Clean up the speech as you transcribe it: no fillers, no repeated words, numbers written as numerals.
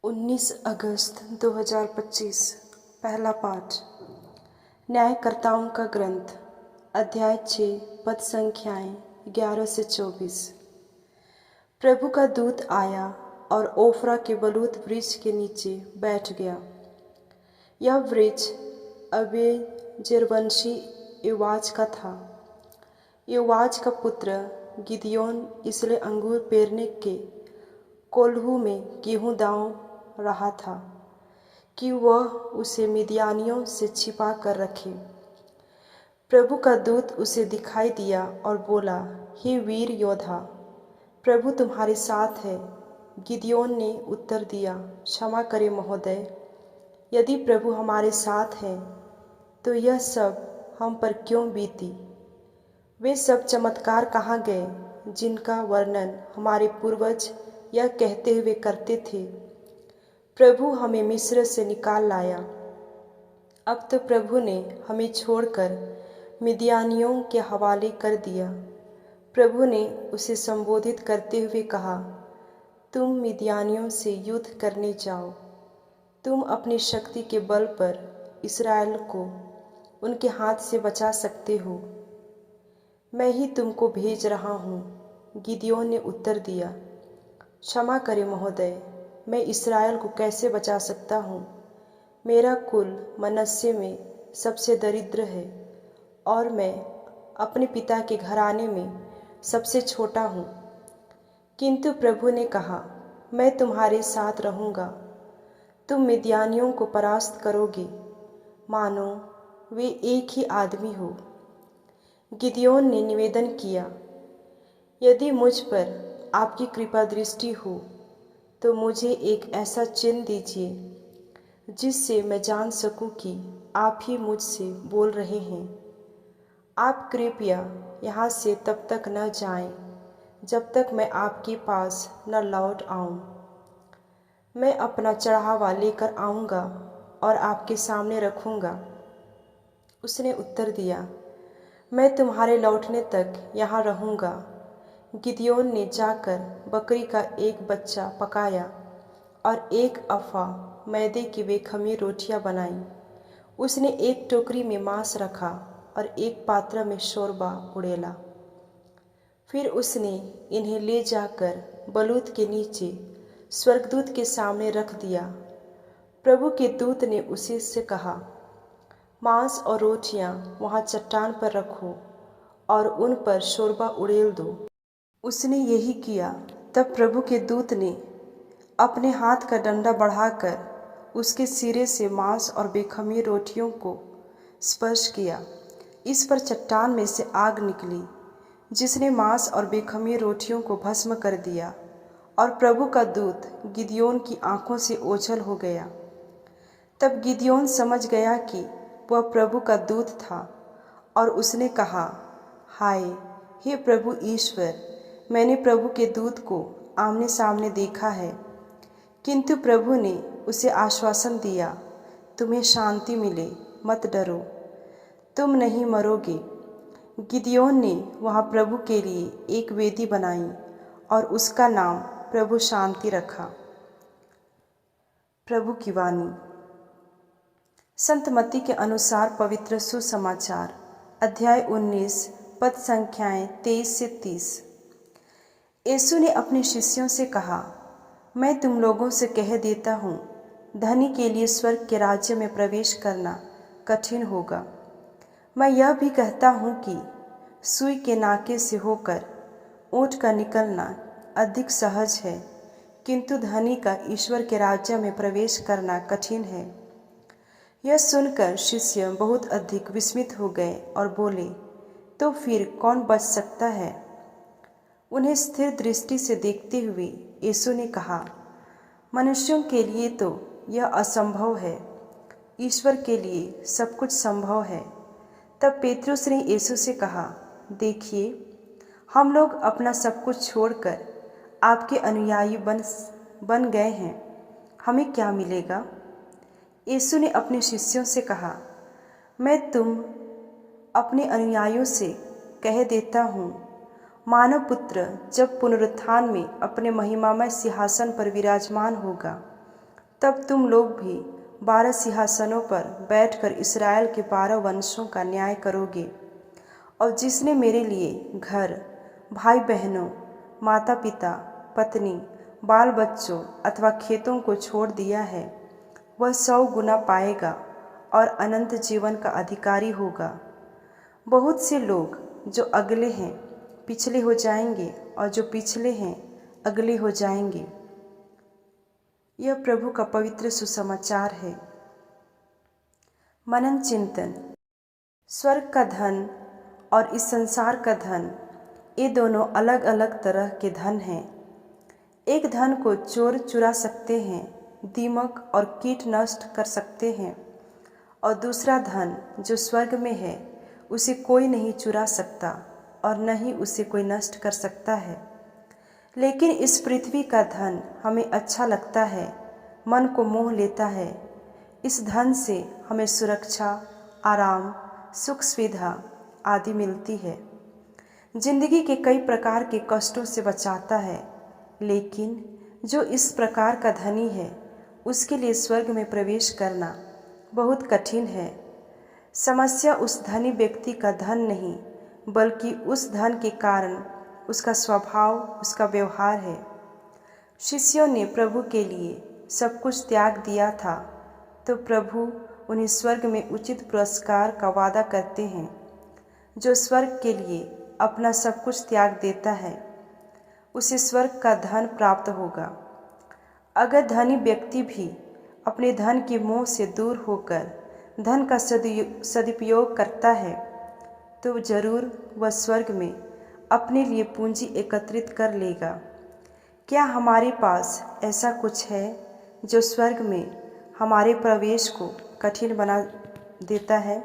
19 अगस्त 2025 पहला पाठ। न्यायकर्ताओं का ग्रंथ अध्याय 6 पद संख्याएं 11 से 24। प्रभु का दूत आया और ओफ्रा के बलूत वृक्ष के नीचे बैठ गया। यह वृक्ष अबेजेरवंशी योआज का था। योआज का पुत्र गिदयोन इसलिए अंगूर पेरने के कोल्हू में गेहूं दांव रहा था कि वह उसे मिद्यानियों से छिपा कर रखे। प्रभु का दूत उसे दिखाई दिया और बोला, हे वीर योद्धा, प्रभु तुम्हारे साथ है। गिदयोन ने उत्तर दिया, क्षमा करें महोदय, यदि प्रभु हमारे साथ है तो यह सब हम पर क्यों बीती। वे सब चमत्कार कहाँ गए जिनका वर्णन हमारे पूर्वज यह कहते हुए करते थे, प्रभु हमें मिस्र से निकाल लाया। अब तो प्रभु ने हमें छोड़कर मिद्यानियों के हवाले कर दिया। प्रभु ने उसे संबोधित करते हुए कहा, तुम मिद्यानियों से युद्ध करने जाओ। तुम अपनी शक्ति के बल पर इस्राएल को उनके हाथ से बचा सकते हो। मैं ही तुमको भेज रहा हूँ। गिदयोन ने उत्तर दिया, क्षमा करें महोदय, मैं इस्राएल को कैसे बचा सकता हूँ। मेरा कुल मनश्शे में सबसे दरिद्र है और मैं अपने पिता के घराने में सबसे छोटा हूँ। किंतु प्रभु ने कहा, मैं तुम्हारे साथ रहूँगा। तुम मिद्यानियों को परास्त करोगे, मानो वे एक ही आदमी हो। गिदयोन ने निवेदन किया, यदि मुझ पर आपकी कृपा दृष्टि हो तो मुझे एक ऐसा चिन्ह दीजिए जिससे मैं जान सकूं कि आप ही मुझसे बोल रहे हैं। आप कृपया यहाँ से तब तक न जाएं जब तक मैं आपके पास न लौट आऊं। मैं अपना चढ़ावा लेकर आऊँगा और आपके सामने रखूँगा। उसने उत्तर दिया, मैं तुम्हारे लौटने तक यहाँ रहूँगा। गिदयोन ने जाकर बकरी का एक बच्चा पकाया और 1 अफ़ा मैदे की वे खमीर रोटियाँ बनाई। उसने एक टोकरी में मांस रखा और एक पात्र में शोरबा उड़ेला। फिर उसने इन्हें ले जाकर बलूत के नीचे स्वर्गदूत के सामने रख दिया। प्रभु के दूत ने उसी से कहा, मांस और रोटियां वहां चट्टान पर रखो और उन पर शोरबा उड़ेल दो। उसने यही किया। तब प्रभु के दूत ने अपने हाथ का डंडा बढ़ाकर उसके सिरे से मांस और बेखमीर रोटियों को स्पर्श किया। इस पर चट्टान में से आग निकली जिसने मांस और बेखमीर रोटियों को भस्म कर दिया, और प्रभु का दूत गिदयोन की आंखों से ओझल हो गया। तब गिदयोन समझ गया कि वह प्रभु का दूत था और उसने कहा, हाय हे प्रभु ईश्वर, मैंने प्रभु के दूत को आमने सामने देखा है। किंतु प्रभु ने उसे आश्वासन दिया, तुम्हें शांति मिले, मत डरो, तुम नहीं मरोगे। गिदयोन ने वहाँ प्रभु के लिए एक वेदी बनाई और उसका नाम प्रभु शांति रखा। प्रभु की वाणी। संत मत्ती के अनुसार पवित्र सुसमाचार अध्याय 19 पद संख्याएं 23 से 30। यीशु ने अपने शिष्यों से कहा, मैं तुम लोगों से कह देता हूँ, धनी के लिए स्वर्ग के राज्य में प्रवेश करना कठिन होगा। मैं यह भी कहता हूँ कि सुई के नाके से होकर ऊँट का निकलना अधिक सहज है, किंतु धनी का ईश्वर के राज्य में प्रवेश करना कठिन है। यह सुनकर शिष्य बहुत अधिक विस्मित हो गए और बोले, तो फिर कौन बच सकता है। उन्हें स्थिर दृष्टि से देखते हुए यीशु ने कहा, मनुष्यों के लिए तो यह असंभव है, ईश्वर के लिए सब कुछ संभव है। तब पेतरुस ने यीशु से कहा, देखिए, हम लोग अपना सब कुछ छोड़कर आपके अनुयायी बन गए हैं, हमें क्या मिलेगा। यीशु ने अपने शिष्यों से कहा, मैं तुम अपने अनुयायियों से कह देता हूँ, मानव पुत्र जब पुनरुत्थान में अपने महिमामय सिंहासन पर विराजमान होगा तब तुम लोग भी 12 सिंहासनों पर बैठकर इस्राएल के 12 वंशों का न्याय करोगे। और जिसने मेरे लिए घर, भाई बहनों, माता पिता, पत्नी, बाल बच्चों अथवा खेतों को छोड़ दिया है, वह 100 गुना पाएगा और अनंत जीवन का अधिकारी होगा। बहुत से लोग जो अगले हैं पिछले हो जाएंगे और जो पिछले हैं अगले हो जाएंगे। यह प्रभु का पवित्र सुसमाचार है। मनन चिंतन। स्वर्ग का धन और इस संसार का धन, ये दोनों अलग अलग तरह के धन हैं। एक धन को चोर चुरा सकते हैं, दीमक और कीट नष्ट कर सकते हैं, और दूसरा धन जो स्वर्ग में है उसे कोई नहीं चुरा सकता और न ही उसे कोई नष्ट कर सकता है। लेकिन इस पृथ्वी का धन हमें अच्छा लगता है, मन को मोह लेता है। इस धन से हमें सुरक्षा, आराम, सुख सुविधा आदि मिलती है, जिंदगी के कई प्रकार के कष्टों से बचाता है। लेकिन जो इस प्रकार का धनी है उसके लिए स्वर्ग में प्रवेश करना बहुत कठिन है। समस्या उस धनी व्यक्ति का धन नहीं, बल्कि उस धन के कारण उसका स्वभाव, उसका व्यवहार है। शिष्यों ने प्रभु के लिए सब कुछ त्याग दिया था, तो प्रभु उन्हें स्वर्ग में उचित पुरस्कार का वादा करते हैं। जो स्वर्ग के लिए अपना सब कुछ त्याग देता है उसे स्वर्ग का धन प्राप्त होगा। अगर धनी व्यक्ति भी अपने धन के मोह से दूर होकर धन का सदुपयोग करता है तो जरूर वह स्वर्ग में अपने लिए पूंजी एकत्रित कर लेगा। क्या हमारे पास ऐसा कुछ है जो स्वर्ग में हमारे प्रवेश को कठिन बना देता है?